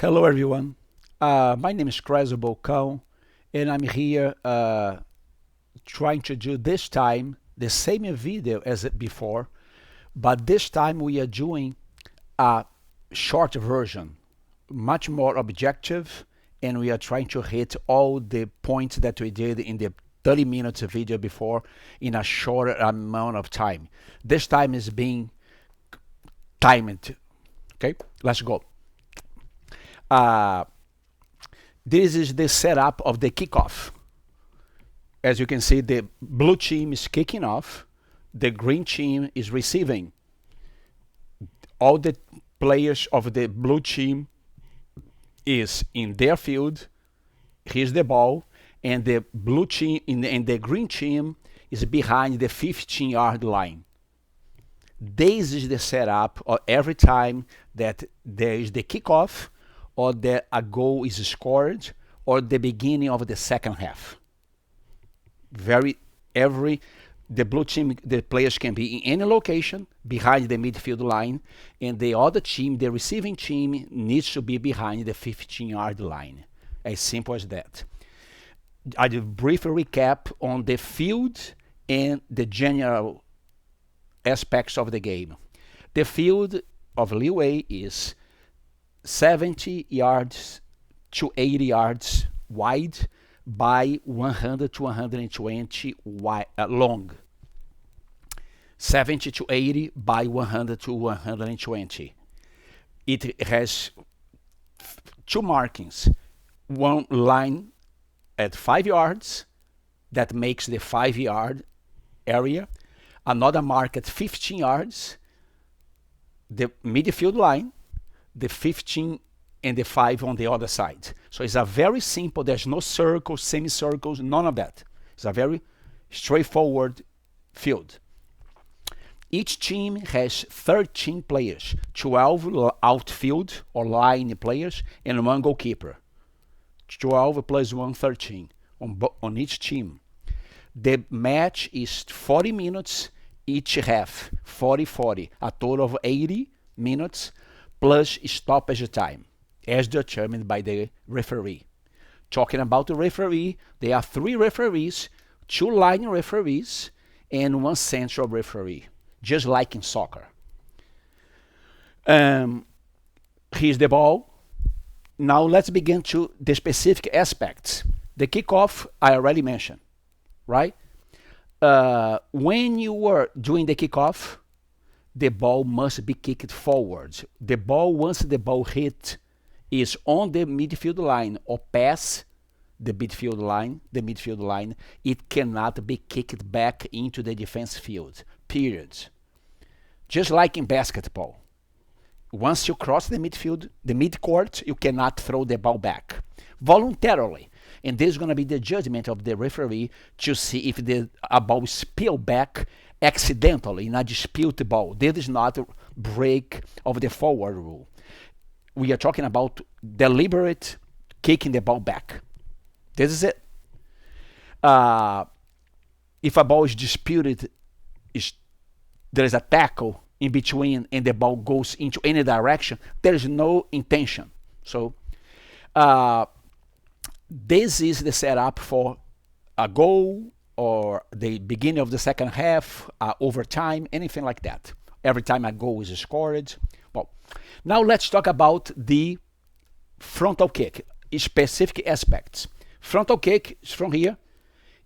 Hello everyone. My name is Crespo Bocão, and I'm here trying to do this time the same video as before, but this time we are doing a short version, much more objective, and we are trying to hit all the points that we did in the 30 minutes video before in a shorter amount of time. This time is being timed. Okay, let's go. This is the setup of the kickoff. As you can see, the blue team is kicking off, the green team is receiving. All the players of the blue team is in their field. Here's the ball, and the blue team and the green team is behind the 15-yard line. This is the setup of every time that there is the kickoff, or that a goal is scored, or the beginning of the second half. The blue team, the players can be in any location behind the midfield line, and the other team, the receiving team, needs to be behind the 15-yard line. As simple as that. I do a brief recap on the field and the general aspects of the game. The field of Leeway is 70 yards to 80 yards wide by 100 to 120 long. 70 to 80 by 100 to 120. It has two markings. One line at 5 yards that makes the 5-yard area. Another mark at 15 yards, the midfield line, the 15 and the 5 on the other side. So it's a very simple, there's no circles, semicircles, none of that. It's a very straightforward field. Each team has 13 players, 12 outfield or line players, and one goalkeeper. 12 plus 1, 13 on each team. The match is 40 minutes each half, 40-40, a total of 80 minutes plus stoppage time, as determined by the referee. Talking about the referee, there are 3 referees, 2 line referees, and 1 central referee, just like in soccer. Here's the ball. Now let's begin to the specific aspects. The kickoff, I already mentioned, right? When you are doing the kickoff, the ball must be kicked forward. The ball, once the ball hit, is on the midfield line or pass the midfield line, it cannot be kicked back into the defense field, period. Just like in basketball. Once you cross the midfield, the midcourt, you cannot throw the ball back voluntarily. And this is going to be the judgment of the referee to see if the ball is spilled back accidentally in a dispute ball. This is not a break of the forward rule. We are talking about deliberate kicking the ball back. This is it. If a ball is disputed, there is a tackle in between and the ball goes into any direction, there is no intention. So this is the setup for a goal or the beginning of the second half, overtime, anything like that. Every time a goal is scored. Well, now let's talk about the frontal kick, specific aspects. Frontal kick is from here,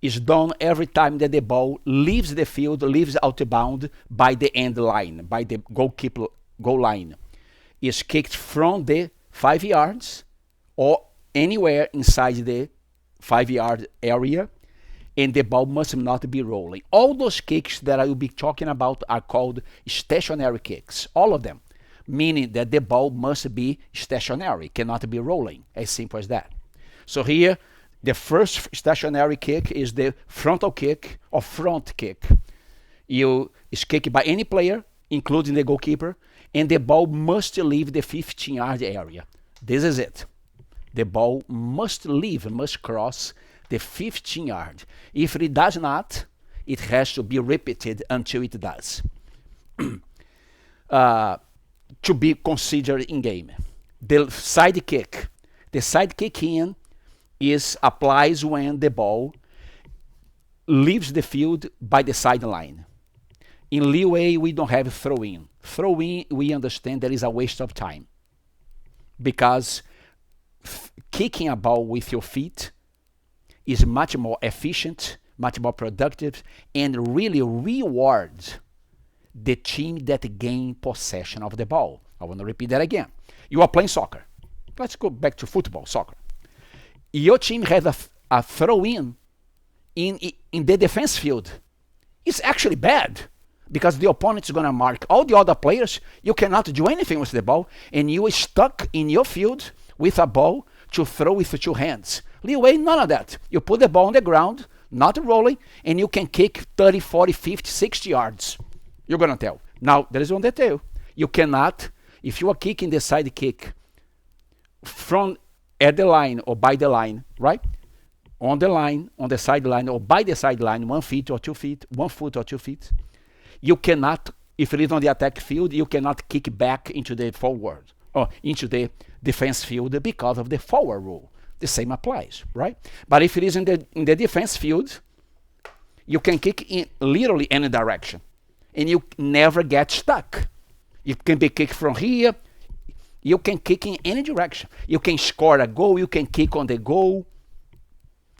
is done every time that the ball leaves the field, leaves out of bound by the end line, by the goalkeeper goal line. Is kicked from the 5 yards or anywhere inside the 5-yard area, and the ball must not be rolling. All those kicks that I will be talking about are called stationary kicks, all of them, meaning that the ball must be stationary, cannot be rolling, as simple as that. So here, the first stationary kick is the frontal kick or front kick. It's kicked by any player, including the goalkeeper, and the ball must leave the 15-yard area. This is it. The ball must cross the 15-yard. If it does not, it has to be repeated until it does. To be considered in game. the side kick. The side kick in applies when the ball leaves the field by the sideline. In Leeway, we don't have throw-in. Throw-in, we understand that is a waste of time because kicking a ball with your feet is much more efficient, much more productive, and really rewards the team that gain possession of the ball. I want to repeat that again. You are playing soccer. Let's go back to football, soccer. Your team has a throw-in in the defense field. It's actually bad because the opponent is going to mark all the other players. You cannot do anything with the ball, and you are stuck in your field with a ball to throw with 2 hands. Leeway, none of that. You put the ball on the ground, not rolling, and you can kick 30, 40, 50, 60 yards. You're going to tell. Now, there is one detail. You cannot, if you are kicking the side kick from at the line or by the line, right? On the line, on the sideline, or by the sideline, 1 foot or 2 feet, 1 foot or 2 feet. You cannot, if it is on the attack field, you cannot kick back into the forward or into the defense field because of the forward rule. The same applies, right? But if it is in the defense field, you can kick in literally any direction, and you never get stuck. You can be kicked from here. You can kick in any direction. You can score a goal. You can kick on the goal.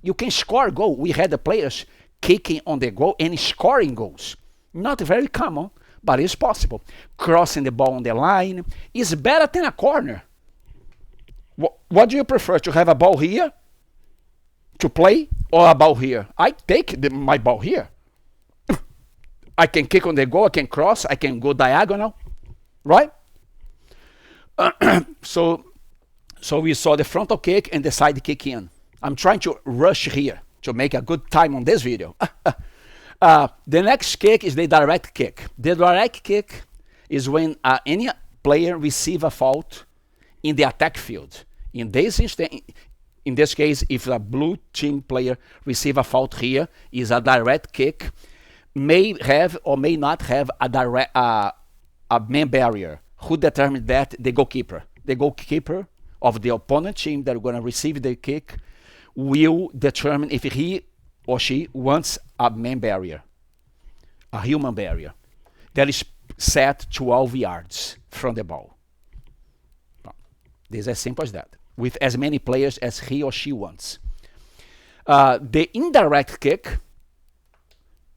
You can score a goal. We had the players kicking on the goal and scoring goals. Not very common, but it's possible. Crossing the ball on the line is better than a corner. What do you prefer, to have a ball here to play or a ball here? I take my ball here. I can kick on the goal, I can cross, I can go diagonal, right? So we saw the frontal kick and the side kick in. I'm trying to rush here to make a good time on this video. The next kick is the direct kick. The direct kick is when any player receives a fault in the attack field. In this case, if a blue team player receives a fault here, is a direct kick. May have or may not have a man barrier. Who determines that? The goalkeeper. The goalkeeper of the opponent team that are going to receive the kick will determine if he or she wants a man barrier, a human barrier, that is set 12 yards from the ball. This is as simple as that, with as many players as he or she wants. The indirect kick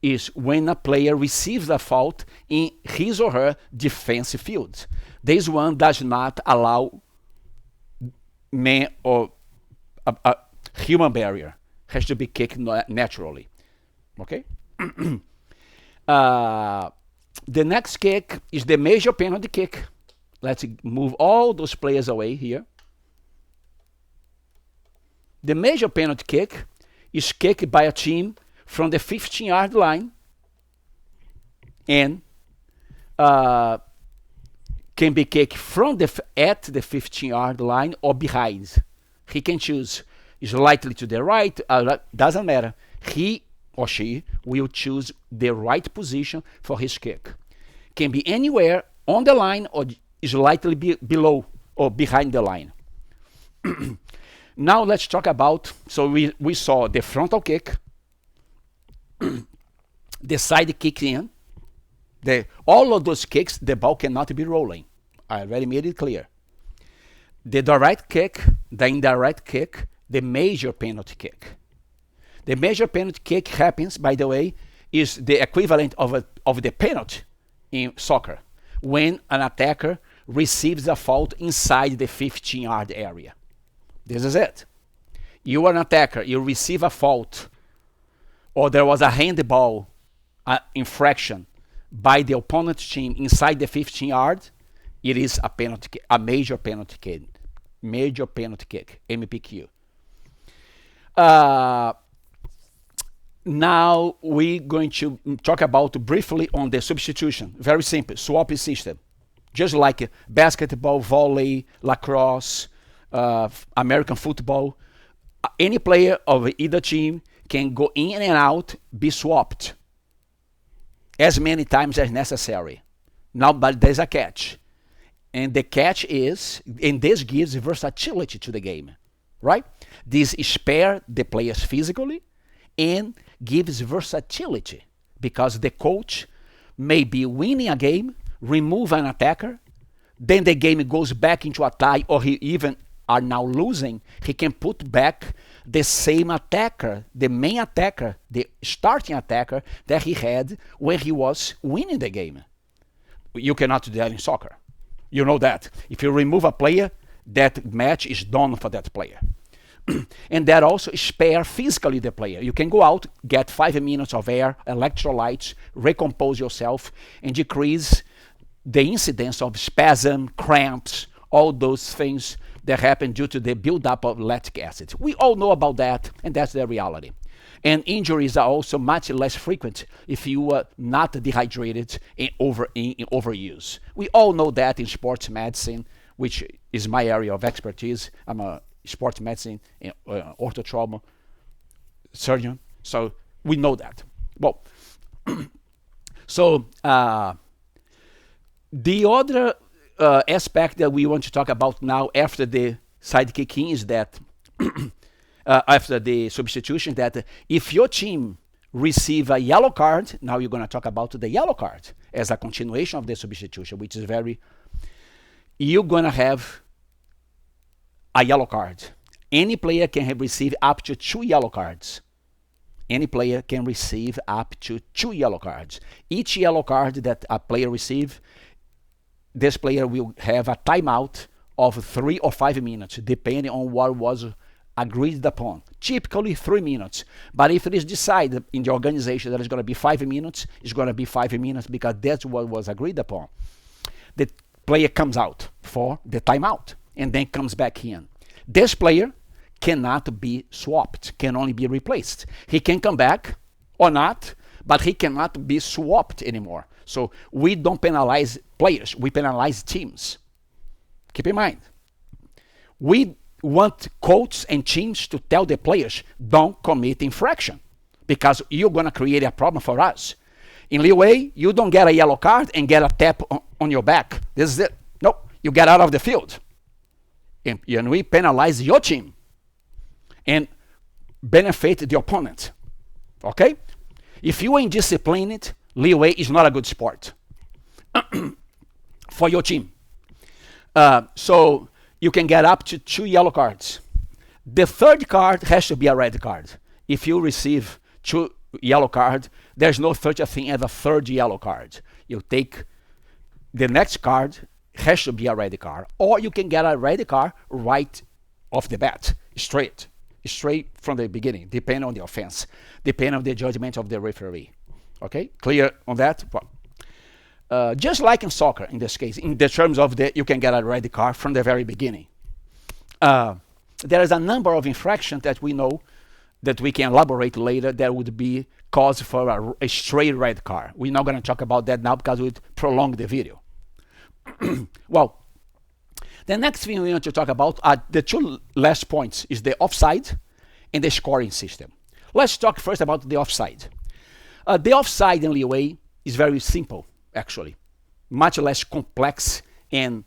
is when a player receives a fault in his or her defensive field. This one does not allow man or a human barrier. Has to be kicked naturally. Okay? The next kick is the major penalty kick. Let's move all those players away here. The major penalty kick is kicked by a team from the 15-yard line and can be kicked from at the 15-yard line or behind. He can choose slightly to the right, doesn't matter. He or she will choose the right position for his kick. Can be anywhere on the line or slightly below or behind the line. Now let's talk about, so we saw the frontal kick, the side kick in, all of those kicks, the ball cannot be rolling. I already made it clear. The direct kick, the indirect kick, the major penalty kick. The major penalty kick happens, by the way, is the equivalent of the penalty in soccer, when an attacker receives a fault inside the 15-yard area. This is it. You are an attacker, you receive a fault, or there was a handball infraction by the opponent team inside the 15-yard, it is a penalty, a major penalty kick. Major penalty kick, MPQ. Now we're going to talk about briefly on the substitution. Very simple, swap system. Just like basketball, volley, lacrosse, American football. Any player of either team can go in and out, be swapped as many times as necessary. Now, but there's a catch. And the catch is, and this gives versatility to the game, right? This spare the players physically and gives versatility because the coach may be winning a game, remove an attacker, then the game goes back into a tie, or he even are now losing, he can put back the same attacker, the main attacker, the starting attacker that he had when he was winning the game. You cannot do that in soccer. You know that. If you remove a player, that match is done for that player. And that also spare physically the player. You can go out, get 5 minutes of air, electrolytes, recompose yourself, and decrease the incidence of spasm, cramps, all those things that happen due to the buildup of lactic acid. We all know about that, and that's the reality. And injuries are also much less frequent if you are not dehydrated in overuse. We all know that in sports medicine, which is my area of expertise. I'm a sports medicine and orthotrauma surgeon, so we know that. Well, so the other aspect that we want to talk about now after the sidekicking is that after the substitution, that if your team receive a yellow card, now you're going to talk about the yellow card as a continuation of the substitution, which is you're going to have a yellow card. Any player can receive up to 2 yellow cards. Any player can receive up to 2 yellow cards. Each yellow card that a player receives, this player will have a timeout of 3 or 5 minutes, depending on what was agreed upon. Typically 3 minutes. But if it is decided in the organization that it's going to be 5 minutes, it's going to be 5 minutes because that's what was agreed upon. The player comes out for the timeout and then comes back in. This player cannot be swapped, can only be replaced. He can come back or not, but he cannot be swapped anymore. So we don't penalize players, we penalize teams. Keep in mind, we want coaches and teams to tell the players, don't commit infraction, because you're going to create a problem for us. In Leeway, you don't get a yellow card and get a tap on your back. This is it. No, you get out of the field. And we penalize your team and benefit the opponent. Okay? If you are indisciplined, Leeway is not a good sport for your team. So you can get up to 2 yellow cards. The third card has to be a red card. If you receive 2 yellow cards, there's no such a thing as a third yellow card. You take the next card, has to be a red card, or you can get a red card right off the bat, straight from the beginning, depending on the offense, depending on the judgment of the referee. Okay, clear on that? Just like in soccer, in this case, in the terms of you can get a red card from the very beginning. There is a number of infractions that we know that we can elaborate later that would be cause for a straight red card. We're not going to talk about that now because it would prolong the video. Well, the next thing we want to talk about are the 2 last points, is the offside and the scoring system. Let's talk first about the offside. The offside in Leeway is very simple, actually, much less complex and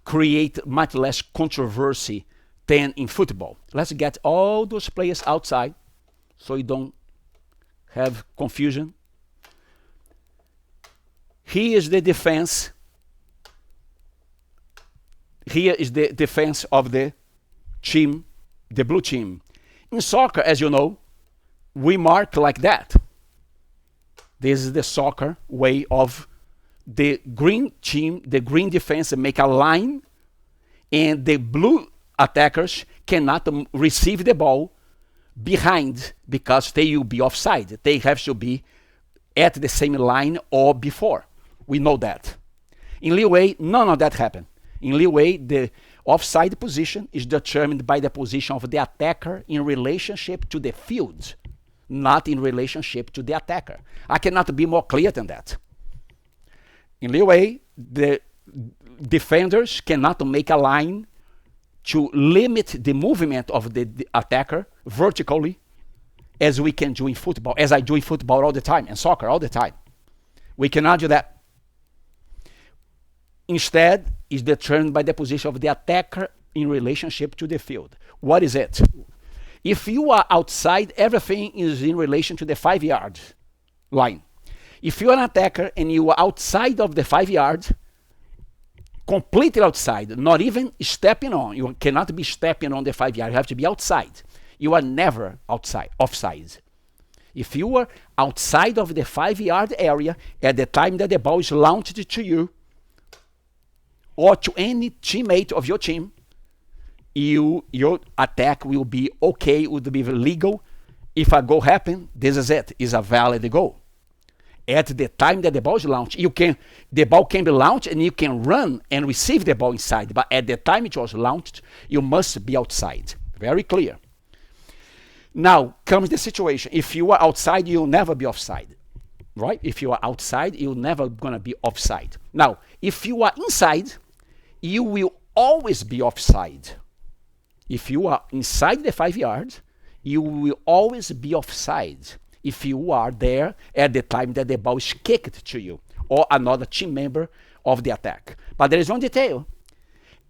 create much less controversy than in football. Let's get all those players outside so you don't have confusion. Here is the defense. Here is the defense of the team, the blue team. In soccer, as you know, we mark like that. This is the soccer way of the green team, the green defense make a line, and the blue attackers cannot receive the ball behind because they will be offside. They have to be at the same line or before. We know that. In Leeway, none of that happened. In Leeway, the offside position is determined by the position of the attacker in relationship to the field, not in relationship to the attacker. I cannot be more clear than that. In Leeway, the defenders cannot make a line to limit the movement of the attacker vertically as we can do in football, as I do in football all the time, and soccer all the time. We cannot do that. instead is determined by the position of the attacker in relationship to the field. What is it? If you are outside, everything is in relation to the 5-yard line. If you're an attacker and you are outside of the 5 yards, completely outside, not even stepping on, you cannot be stepping on the 5 yard, you have to be outside. You are never offside. If you are outside of the 5-yard area at the time that the ball is launched to you or to any teammate of your team, your attack will be okay, would be legal. If a goal happens, this is it, is a valid goal. At the time that the ball is launched, the ball can be launched and you can run and receive the ball inside, but at the time it was launched, you must be outside. Very clear. Now comes the situation. If you are outside, you'll never be offside, right? If you are outside, you're never going to be offside. Now, if you are inside, you will always be offside. If you are inside the 5 yards, you will always be offside if you are there at the time that the ball is kicked to you or another team member of the attack. But there is one detail.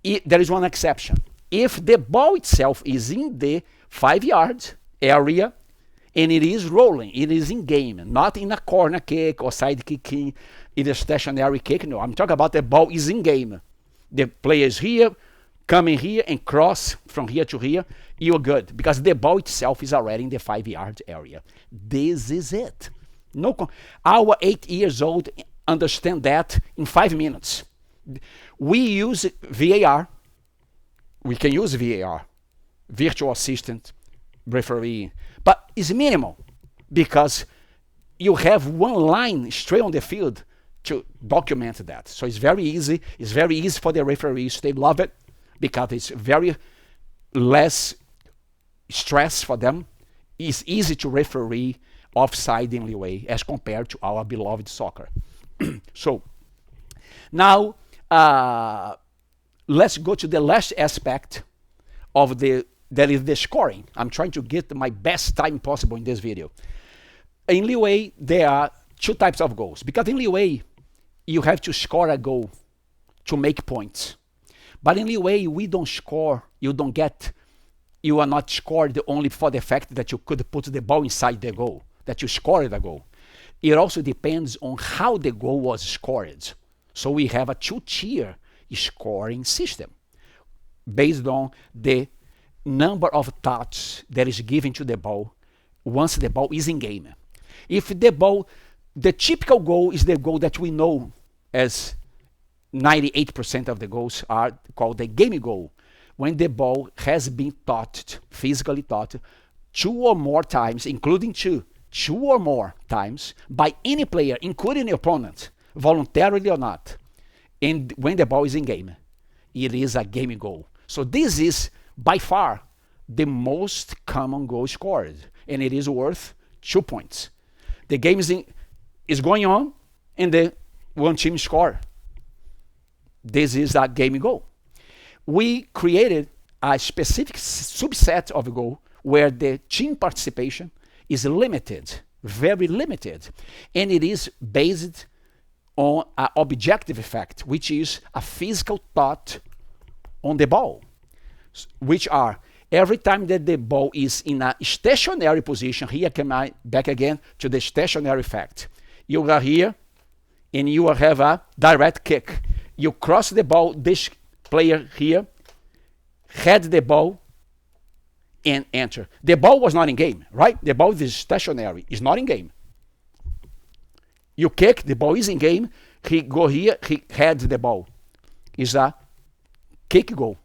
There is one exception. If the ball itself is in the 5 yards area and it is rolling, it is in game, not in a corner kick or side kicking, in a stationary kick. No, I'm talking about the ball is in game. The player is here, coming here and cross from here to here, you're good because the ball itself is already in the 5 yard area. This is it. No, our 8 years old understand that in 5 minutes. We use VAR. We can use VAR, virtual assistant, referee, but it's minimal because you have one line straight on the field to document that. So it's very easy. It's very easy for the referees. They love it because it's very less stress for them. It's easy to referee offside in Leeway as compared to our beloved soccer. So now let's go to the last aspect of that is the scoring. I'm trying to get my best time possible in this video. In Leeway, there are 2 types of goals. Because in Leeway, you have to score a goal to make points. But in Leeway, we don't score. You are not scored only for the fact that you could put the ball inside the goal, that you scored a goal. It also depends on how the goal was scored. So we have a 2-tier scoring system based on the number of touches that is given to the ball once the ball is in game. If the typical goal is the goal that we know as 98% of the goals are called the game goal, when the ball has been touched, physically touched, 2 or more times, including 2 or more times by any player, including the opponent, voluntarily or not, and when the ball is in game, it is a game goal. So this is by far the most common goal scored, and it is worth 2 points. The game is going on, and the one team score. This is a game goal. We created a specific subset of goal where the team participation is limited, very limited, and it is based on an objective effect, which is a physical touch on the ball, which are every time that the ball is in a stationary position. Here come I back again to the stationary effect. You are here and you have a direct kick. You cross the ball, this player here had the ball and enter. The ball was not in game, right? The ball is stationary, it's not in game. You kick, the ball is in game, he go here, he had the ball. Is a kick goal,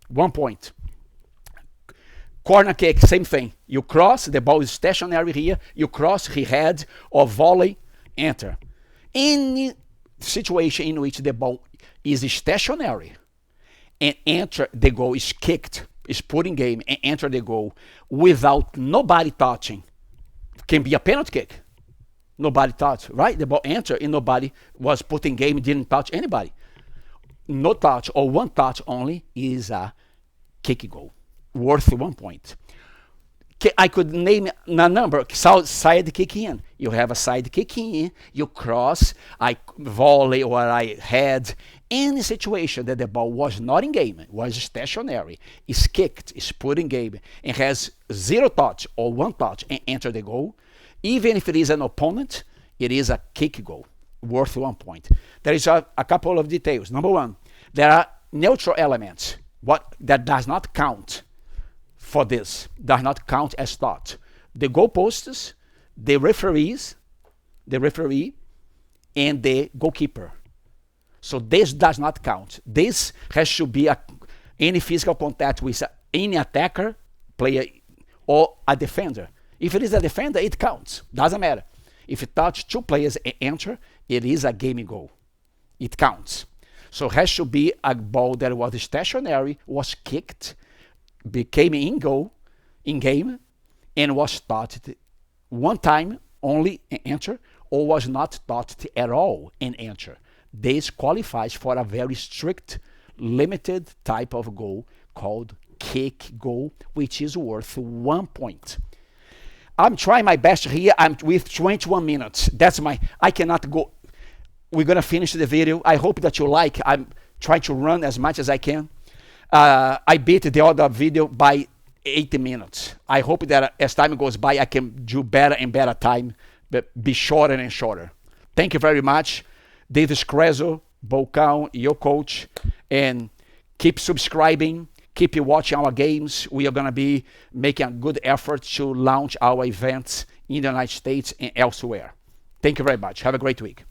1 point. Corner kick, same thing. You cross, the ball is stationary here, you cross, he had, or volley, enter. Any situation in which the ball is stationary and enter the goal is kicked, is put in game and enter the goal without nobody touching, can be a penalty kick. Nobody touched, right? The ball entered and nobody was put in game, didn't touch anybody. No touch or 1 touch only is a kick goal, worth 1 point. I could name a number. Side kick in. You have a side kick in, you cross, I volley or I head. Any situation that the ball was not in game, was stationary, is kicked, is put in game, and has 0 touch or 1 touch and enter the goal, even if it is an opponent, it is a kick goal, worth 1 point. There is a couple of details. Number 1, there are neutral elements. What that does not count for this, does not count as thought. The goalposts, the referee, and the goalkeeper. So this does not count. This has to be any physical contact with any attacker, player, or a defender. If it is a defender, it counts. Doesn't matter. If it touch 2 players and enter, it is a game goal. It counts. So it has to be a ball that was stationary, was kicked, became in goal, in game, and was touched 1 time only and enter, or was not touched at all and enter. This qualifies for a very strict, limited type of goal called kick goal, which is worth 1 point. I'm trying my best here. I'm with 21 minutes. I cannot go. We're going to finish the video. I hope that you like. I'm trying to run as much as I can. I beat the other video by 80 minutes. I hope that as time goes by, I can do better and better time, but be shorter and shorter. Thank you very much. Davis Crezo, Bocão, your coach, and keep subscribing, keep watching our games. We are going to be making a good effort to launch our events in the United States and elsewhere. Thank you very much. Have a great week.